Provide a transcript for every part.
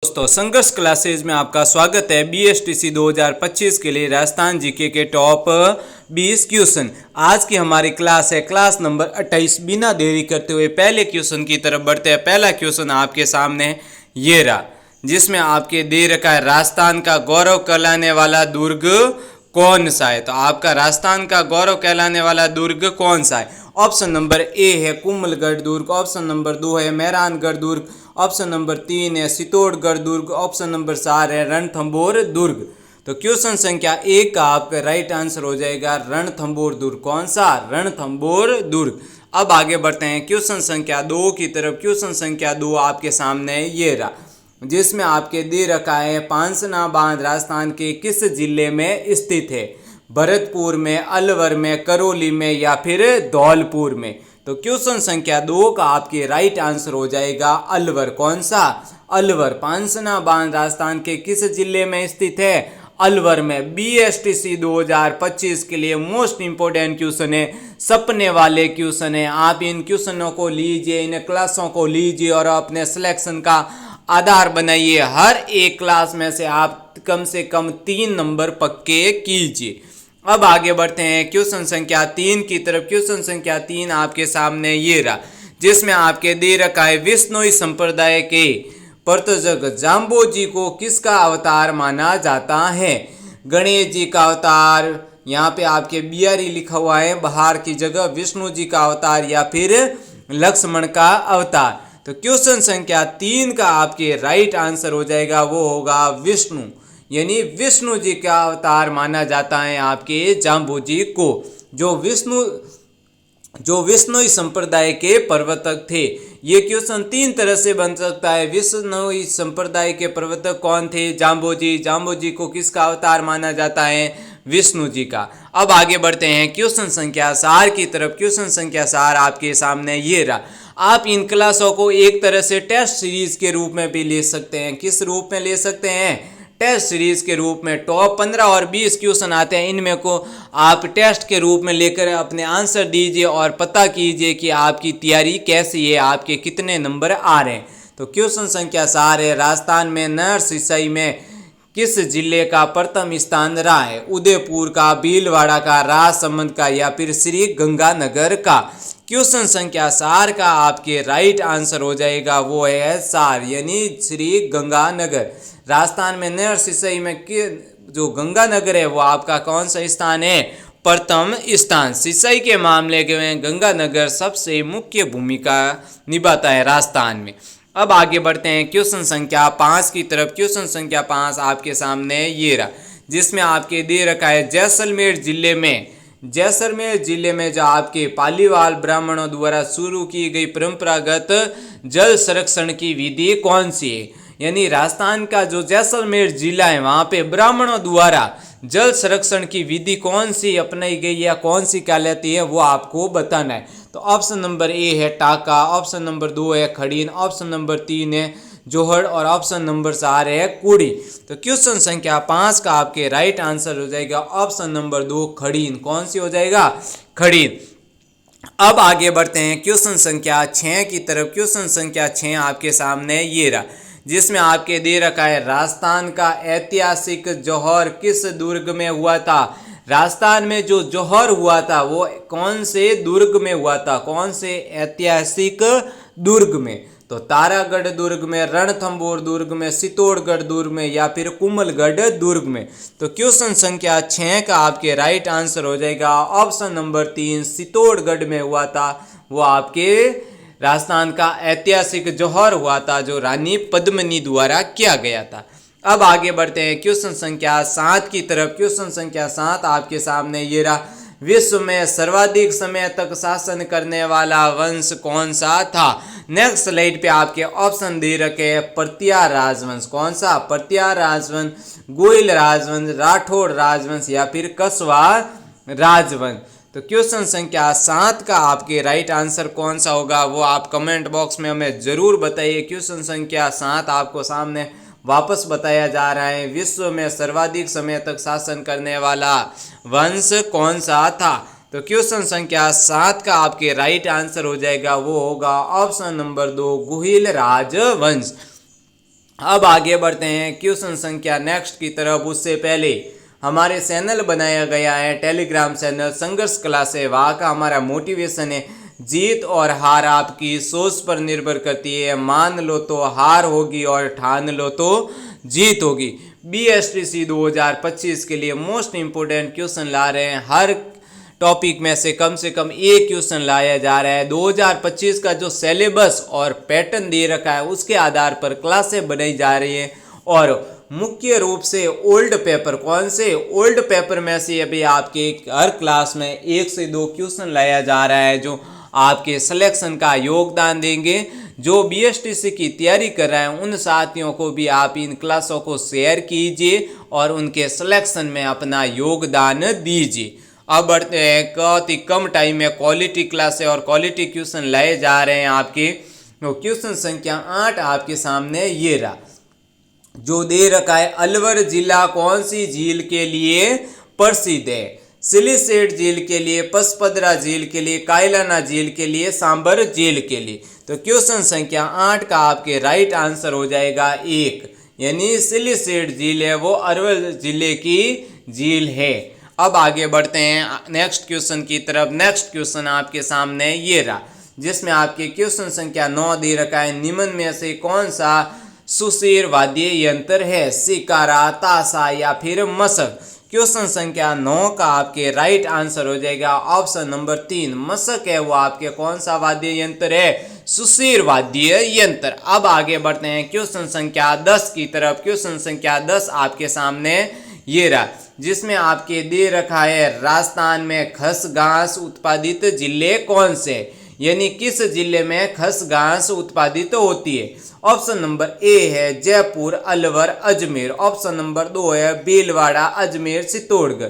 दोस्तों संघर्ष क्लासेज में आपका स्वागत है। बीएसटीसी 2025 के लिए राजस्थान जीके के टॉप 20 क्वेश्चन। आज की हमारी क्लास है क्लास नंबर 28। बिना देरी करते हुए पहले क्वेश्चन की तरफ बढ़ते हैं। पहला क्वेश्चन आपके सामने ये रहा, जिसमें आपके दे रखा है राजस्थान का गौरव कहलाने वाला दुर्ग कौन सा है। तो आपका राजस्थान का गौरव कहलाने वाला दुर्ग कौन सा है। ऑप्शन नंबर ए है कुंभलगढ़ दुर्ग, ऑप्शन नंबर 2 है मेहरानगढ़ दुर्ग, ऑप्शन नंबर 3 है चित्तौड़गढ़ दुर्ग, ऑप्शन नंबर 4 है रणथंभौर दुर्ग। तो क्वेश्चन संख्या 1 का आपका राइट आंसर हो जाएगा रणथंभौर दुर्ग। कौन सा? रणथंभौर दुर्ग। अब आगे बढ़ते हैं क्वेश्चन संख्या 2 की तरफ। क्वेश्चन संख्या 2 आपके सामने ये रहा, जिसमें आपके दे रखा है पांसना बांध राजस्थान के किस जिले में स्थित है। भरतपुर में, अलवर में, करौली में या फिर धौलपुर में। तो क्वेश्चन संख्या 2 का आपके राइट आंसर हो जाएगा अलवर। कौन सा? अलवर। पांसना बांध राजस्थान के किस जिले में स्थित है? अलवर में। बीएसटीसी 2025 के लिए मोस्ट इंपोर्टेंट क्वेश्चन है, सपने वाले क्वेश्चन है। आप इन क्वेश्चनों को लीजिए, इन क्लासों को लीजिए और अपने सिलेक्शन का आधार बनाइए। हर एक क्लास में से आप कम से कम 3 नंबर पक्के कीजिए। अब आगे बढ़ते हैं क्वेश्चन संख्या 3 की तरफ। क्वेश्चन संख्या 3 आपके सामने ये रहा, जिसमें आपके दे रखा है विश्नोई संप्रदाय के प्रवर्तक जाम्बोजी को किसका अवतार माना जाता है। गणेश जी का अवतार, यहाँ पे आपके बिहारी लिखा हुआ है बाहर की जगह, विष्णु जी का अवतार या फिर लक्ष्मण का अवतार। तो क्वेश्चन संख्या 3 का आपके राइट आंसर हो जाएगा, वो होगा विष्णु, यानी विष्णु जी का अवतार माना जाता है आपके जाम्बोजी को, जो विष्णुई संप्रदाय के प्रवर्तक थे। ये क्वेश्चन 3 तरह से बन सकता है। विष्णुई संप्रदाय के प्रवर्तक कौन थे? जाम्बोजी। जाम्बोजी को किसका अवतार माना जाता है? विष्णु जी का। अब आगे बढ़ते हैं क्वेश्चन संख्या 4 की तरफ। क्वेश्चन संख्या 4 आपके सामने ये रहा। आप इन क्लासों को एक तरह से टेस्ट सीरीज के रूप में भी ले सकते हैं। किस रूप में ले सकते हैं? टेस्ट सीरीज के रूप में। टॉप 15 और 20 क्वेश्चन आते हैं, इनमें को आप टेस्ट के रूप में लेकर अपने आंसर दीजिए और पता कीजिए कि आपकी तैयारी कैसी है, आपके कितने नंबर आ रहे हैं। तो क्वेश्चन संख्या 4 है, राजस्थान में नहर सिंचाई में किस जिले का प्रथम स्थान रहा है। उदयपुर का, भीलवाड़ा का, राजसमंद का या फिर श्री गंगानगर का। क्वेश्चन संख्या 4 का आपके राइट आंसर हो जाएगा, वो है 4 यानी श्री गंगानगर। राजस्थान में नहर सिंचाई में जो गंगानगर है वो आपका कौन सा स्थान है? प्रथम स्थान। सिंचाई के मामले में गंगानगर सबसे मुख्य भूमिका निभाता है राजस्थान में। अब आगे बढ़ते हैं क्वेश्चन संख्या 5 की तरफ। क्वेश्चन संख्या 5 आपके सामने ये रहा, जिसमें आपके दे रखा है जैसलमेर जिले में जो आपके पालीवाल ब्राह्मणों द्वारा शुरू की गई परंपरागत जल संरक्षण की विधि कौन सी है। यानी राजस्थान का जो जैसलमेर जिला है वहाँ पे ब्राह्मणों द्वारा जल संरक्षण की विधि कौन सी अपनाई गई या कौन सी कहलाती है, वो आपको बताना है। तो ऑप्शन नंबर ए है टाका, ऑप्शन नंबर 2 है खड़ीन, ऑप्शन नंबर 3 है जोहड़ और ऑप्शन नंबर 4 है कुड़ी। तो क्वेश्चन संख्या 5 का आपके राइट आंसर हो जाएगा ऑप्शन नंबर 2 खड़ीन। कौन सी हो जाएगा? खड़ीन। अब आगे बढ़ते हैं क्वेश्चन संख्या 6 की तरफ। क्वेश्चन संख्या 6 आपके सामने ये रहा, जिसमें आपके दे रखा है राजस्थान का ऐतिहासिक जौहर किस दुर्ग में हुआ था। राजस्थान में जो जौहर हुआ था वो कौन से दुर्ग में हुआ था? कौन से ऐतिहासिक दुर्ग में? तो तारागढ़ दुर्ग में, रणथंभौर दुर्ग में, चित्तौड़गढ़ दुर्ग में या फिर कुंभलगढ़ दुर्ग में। तो क्वेश्चन संख्या 6 का आपके राइट आंसर हो जाएगा ऑप्शन नंबर 3 चित्तौड़गढ़ में हुआ था। वो आपके राजस्थान का ऐतिहासिक जौहर हुआ था जो रानी पद्मिनी द्वारा किया गया था। अब आगे बढ़ते हैं क्वेश्चन संख्या 7 की तरफ। क्वेश्चन संख्या 7 आपके सामने ये रहा, विश्व में सर्वाधिक समय तक शासन करने वाला वंश कौन सा था। नेक्स्ट स्लाइड पे आपके ऑप्शन दे रखे हैं। पर्तिया राजवंश। कौन सा? पर्तिया राजवंश, गोयल राजवंश, राठौड़ राजवंश या फिर कस्वा राजवंश। तो क्वेश्चन संख्या 7 का आपके राइट आंसर कौन सा होगा, वो आप कमेंट बॉक्स में हमें जरूर बताइए। क्वेश्चन संख्या 7 आपको सामने वापस बताया जा रहा है, विश्व में सर्वाधिक समय तक शासन करने वाला वंश कौन सा था। तो क्वेश्चन संख्या 7 का आपके राइट आंसर हो जाएगा, वो होगा ऑप्शन नंबर 2 गुहिल राजवंश। अब आगे बढ़ते हैं क्वेश्चन संख्या नेक्स्ट की तरफ। उससे पहले हमारे चैनल बनाया गया है टेलीग्राम चैनल संघर्ष क्लास है, वहाँ का हमारा मोटिवेशन है जीत और हार आपकी सोच पर निर्भर करती है। मान लो तो हार होगी और ठान लो तो जीत होगी। BSTC 2025 के लिए मोस्ट इम्पोर्टेंट क्वेश्चन ला रहे हैं। हर टॉपिक में से कम एक क्वेश्चन लाया जा रहा है। 2025 का जो सिलेबस और पैटर्न दे रखा है उसके आधार पर क्लासें बनाई जा रही हैं और मुख्य रूप से ओल्ड पेपर, कौन से ओल्ड पेपर में से अभी आपके हर क्लास में 1 से 2 क्वेश्चन लाया जा रहा है जो आपके सिलेक्शन का योगदान देंगे। जो BSTC की तैयारी कर रहे हैं उन साथियों को भी आप इन क्लासों को शेयर कीजिए और उनके सिलेक्शन में अपना योगदान दीजिए। अब बढ़ते हैं, बहुत ही कम टाइम में क्वालिटी क्लास और क्वालिटी क्वेश्चन लाए जा रहे हैं आपके। क्वेश्चन संख्या 8 आपके सामने ये रहा जो दे रखा है। अलवर जिला कौन सी झील के लिए प्रसिद्ध है? सिलिसेट झील के लिए, पचपदरा झील के लिए, कायलाना झील के लिए, सांबर झील के लिए। तो क्वेश्चन संख्या 8 का आपके राइट आंसर हो जाएगा 1, यानी सिलिसेट झील है वो अलवर जिले की झील है। अब आगे बढ़ते हैं नेक्स्ट क्वेश्चन की तरफ। नेक्स्ट क्वेश्चन आपके सामने ये रहा जिसमें आपके क्वेश्चन संख्या 9 दे रखा है। निम्न में से कौन सा सुशीर वाद्य यंत्र है? सिकारा, ताशा या फिर मशक? क्वेश्चन संख्या 9 का आपके राइट आंसर हो जाएगा ऑप्शन नंबर 3, मशक है वो आपके कौन सा वाद्य यंत्र है? सुशीर वाद्य यंत्र। अब आगे बढ़ते हैं क्वेश्चन संख्या 10 की तरफ। क्वेश्चन संख्या 10 आपके सामने ये रहा जिसमें आपके दे रखा है राजस्थान में खसघास उत्पादित जिले कौन से? यानी किस जिले में खसघास उत्पादित होती है? ऑप्शन नंबर ए है जयपुर, अलवर, अजमेर। ऑप्शन नंबर 2 है भीलवाड़ा, अजमेर, चित्तौड़गढ़।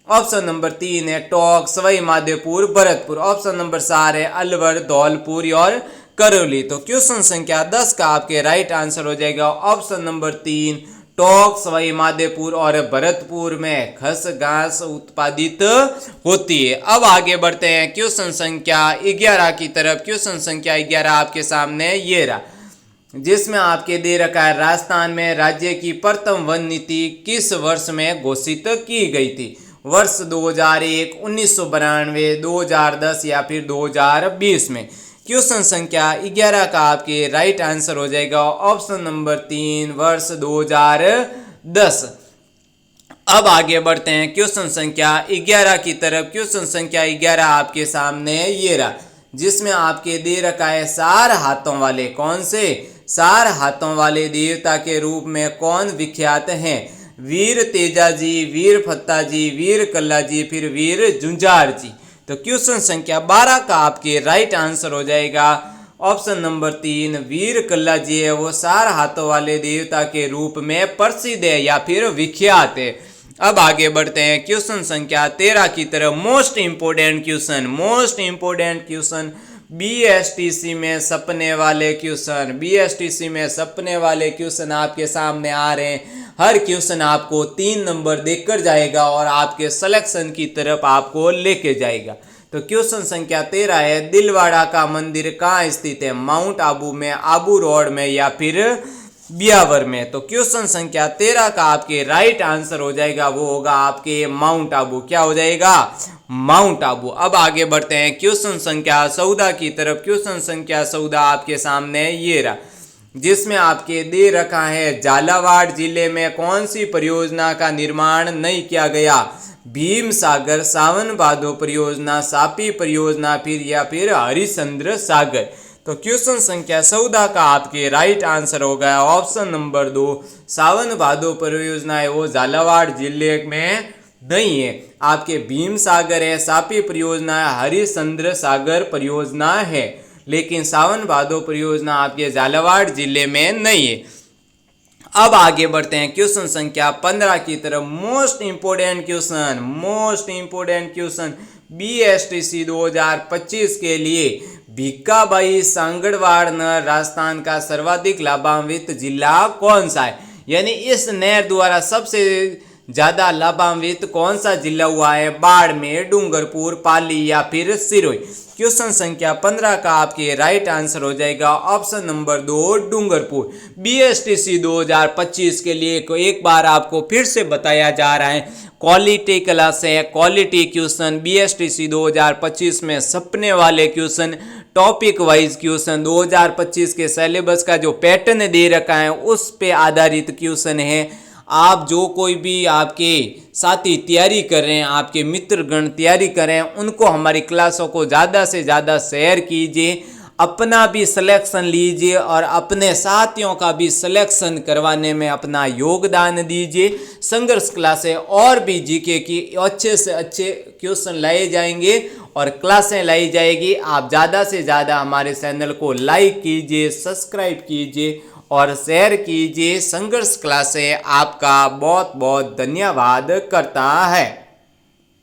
ऑप्शन नंबर 3 है टोंक, सवाई माधोपुर, भरतपुर। ऑप्शन नंबर 4 है अलवर, धौलपुर और करौली। तो क्वेश्चन संख्या 10 का आपके राइट आंसर हो जाएगा ऑप्शन नंबर 3, टोंक, सवाई माधोपुर और भरतपुर में खसघास उत्पादित होती है। अब आगे बढ़ते हैं क्वेश्चन संख्या 11 की तरफ। क्वेश्चन संख्या 11 आपके सामने ये रहा जिसमें आपके दे रखा है राजस्थान में राज्य की प्रथम वन नीति किस वर्ष में घोषित की गई थी? वर्ष 2001, 1992, 2010 या फिर 2020 में? क्वेश्चन संख्या 11 का आपके राइट आंसर हो जाएगा ऑप्शन नंबर 3, वर्ष 2010। अब आगे बढ़ते हैं क्वेश्चन संख्या 11 की तरफ। क्वेश्चन संख्या 11 आपके सामने ये रहा जिसमें आपके दे रखा है चार हाथों वाले, कौन से? चार हाथों वाले देवता के रूप में कौन विख्यात हैं? वीर तेजा जी, वीर फत्ता जी, वीर कल्ला जी, फिर वीर जुंजार जी। तो क्वेश्चन संख्या 12 का आपके राइट आंसर हो जाएगा ऑप्शन नंबर 3, वीर कल्ला जी है वो चार हाथों वाले देवता के रूप में प्रसिद्ध है या फिर विख्यात है। अब आगे बढ़ते हैं क्वेश्चन संख्या 13 की तरफ। मोस्ट इंपोर्टेंट क्वेश्चन BSTC में सपने वाले क्वेश्चन, BSTC में सपने वाले क्वेश्चन आपके सामने आ रहे हैं। हर क्वेश्चन आपको 3 नंबर देकर जाएगा और आपके सिलेक्शन की तरफ आपको लेके जाएगा। तो क्वेश्चन संख्या 13 है दिलवाड़ा का मंदिर कहाँ स्थित है? माउंट आबू में, आबू रोड में या फिर ब्यावर में? तो क्वेश्चन संख्या 13 का आपके राइट आंसर हो जाएगा वो होगा आपके माउंट आबू। क्या हो जाएगा? माउंट आबू। अब आगे बढ़ते हैं क्वेश्चन संख्या 14 की तरफ। क्वेश्चन संख्या 14 आपके सामने ये रहा जिसमें आपके दे रखा है झालावाड़ जिले में कौन सी परियोजना का निर्माण नहीं किया गया? भीम सागर, सावन भादो परियोजना, सापी परियोजना, फिर हरिश्चंद्र सागर। तो क्वेश्चन संख्या 14 का आपके राइट आंसर हो गया ऑप्शन नंबर 2, सावन भादो परियोजना है वो झालावाड़ जिले में नहीं है, आपके भीम सागर है, सापी परियोजना है, हरिश्चंद्र सागर परियोजना है, लेकिन सावन भादो परियोजना आपके झालावाड़ जिले में नहीं है। अब आगे बढ़ते हैं क्वेश्चन संख्या 15 की तरफ। मोस्ट इंपोर्टेंट क्वेश्चन BSTC 2025 के लिए भिक्काबाई सांगड़वाड़ नहर राजस्थान का सर्वाधिक लाभान्वित जिला कौन सा है? यानी इस नहर द्वारा सबसे ज्यादा लाभान्वित कौन सा जिला हुआ है? बाड़मेर, डूंगरपुर, पाली या फिर सिरोही? क्वेश्चन संख्या 15 का आपके राइट आंसर हो जाएगा ऑप्शन नंबर 2 डूंगरपुर। BSTC 2025 के लिए एक बार आपको फिर से बताया जा रहा है, क्वालिटी क्लास है, क्वालिटी क्वेश्चन BSTC 2025 में सपने वाले क्वेश्चन, टॉपिक वाइज क्वेश्चन, 2025 के सिलेबस का जो पैटर्न दे रखा है उस पे आधारित क्वेश्चन है। आप जो कोई भी आपके साथी तैयारी कर रहे हैं, आपके मित्रगण तैयारी कर रहे हैं, उनको हमारी क्लासों को ज़्यादा से ज़्यादा शेयर कीजिए, अपना भी सिलेक्शन लीजिए और अपने साथियों का भी सिलेक्शन करवाने में अपना योगदान दीजिए। संघर्ष क्लासें और भी जीके की अच्छे से अच्छे क्वेश्चन लाए जाएंगे और क्लासें लाई जाएगी। आप ज़्यादा से ज़्यादा हमारे चैनल को लाइक कीजिए, सब्सक्राइब कीजिए और शेयर कीजिए। संघर्ष क्लासें आपका बहुत बहुत धन्यवाद करता है।